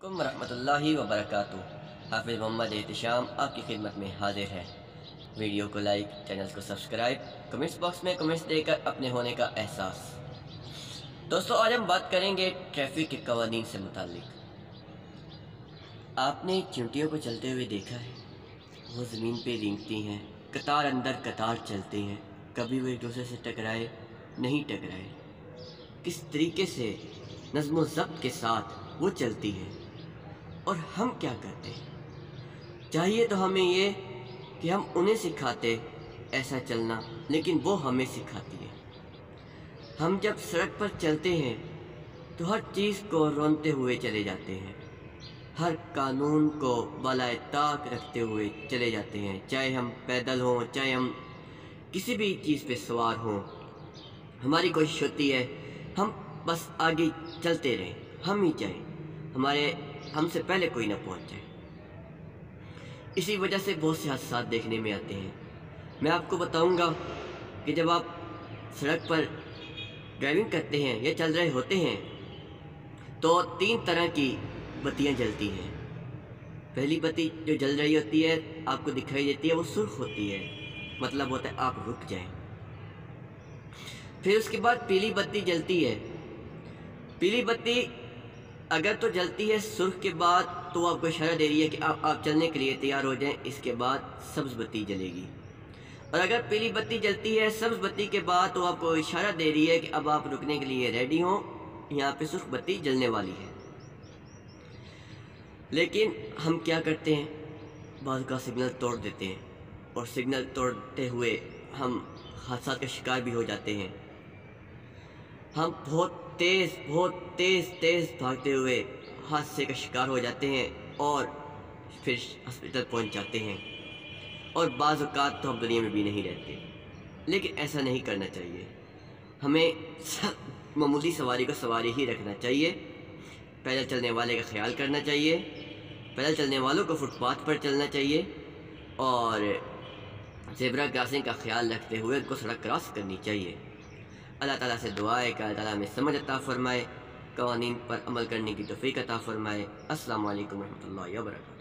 अलैकुम वरहमतुल्लाहि वबरकातुहू। हाफिज़ मोहम्मद एहतिशाम आपकी खिदमत में हाजिर है। वीडियो को लाइक, चैनल को सब्सक्राइब, कमेंट्स बॉक्स में कमेंट्स देकर अपने होने का एहसास। दोस्तों, आज हम बात करेंगे ट्रैफिक के कवानीन से मुताल्लिक। आपने चींटियों को चलते हुए देखा है? वो ज़मीन पे रेंगती हैं, कतार अंदर कतार चलते हैं, कभी वो एक दूसरे से टकराए नहीं टकराए। किस तरीके से नज़्म ज़ब्त के साथ वो चलती है, और हम क्या करते हैं? चाहिए तो हमें ये कि हम उन्हें सिखाते ऐसा चलना, लेकिन वो हमें सिखाती है। हम जब सड़क पर चलते हैं तो हर चीज़ को रोनते हुए चले जाते हैं, हर कानून को बालाए ताक रखते हुए चले जाते हैं, चाहे हम पैदल हों, चाहे हम किसी भी चीज़ पे सवार हों। हमारी कोशिश होती है हम बस आगे चलते रहें, हम ही जाएं, हमसे पहले कोई ना पहुंच जाए। इसी वजह से बहुत से हादसा देखने में आते हैं। मैं आपको बताऊंगा कि जब आप सड़क पर ड्राइविंग करते हैं या चल रहे होते हैं तो 3 तरह की बत्तियां जलती हैं। पहली बत्ती जो जल रही होती है, आपको दिखाई देती है, वो सुर्ख होती है, मतलब होता है आप रुक जाएं। फिर उसके बाद पीली बत्ती जलती है। पीली बत्ती अगर तो जलती है सुर्ख के बाद, तो आपको इशारा दे रही है कि आप चलने के लिए तैयार हो जाएं। इसके बाद सब्ज़ बत्ती जलेगी। और अगर पीली बत्ती जलती है सब्ज़ बत्ती के बाद, तो आपको इशारा दे रही है कि अब आप रुकने के लिए रेडी हों, यहाँ पे सुर्ख बत्ती जलने वाली है। लेकिन हम क्या करते हैं? बाज़ का सिग्नल तोड़ देते हैं, और सिग्नल तोड़ते हुए हम हादसा का शिकार भी हो जाते हैं। हम बहुत तेज़ भागते हुए हादसे का शिकार हो जाते हैं और फिर हॉस्पिटल पहुंच जाते हैं, और बाज़ औक़ात तो हम दुनिया में भी नहीं रहते। लेकिन ऐसा नहीं करना चाहिए। हमें मामूली सवारी को सवारी ही रखना चाहिए। पैदल चलने वाले का ख्याल करना चाहिए, पैदल चलने वालों को फुटपाथ पर चलना चाहिए, और ज़ेब्रा क्रॉसिंग का ख्याल रखते हुए उनको सड़क क्रॉस करनी चाहिए। अल्लाह ताला से दुआ है कि अल्लाह ताला हमें समझ अता फ़रमाए, क़वानीन पर अमल करने की तौफ़ीक़ अता फ़रमाए। अस्सलामु अलैकुम रहमतुल्लाहि व बरकातुहू।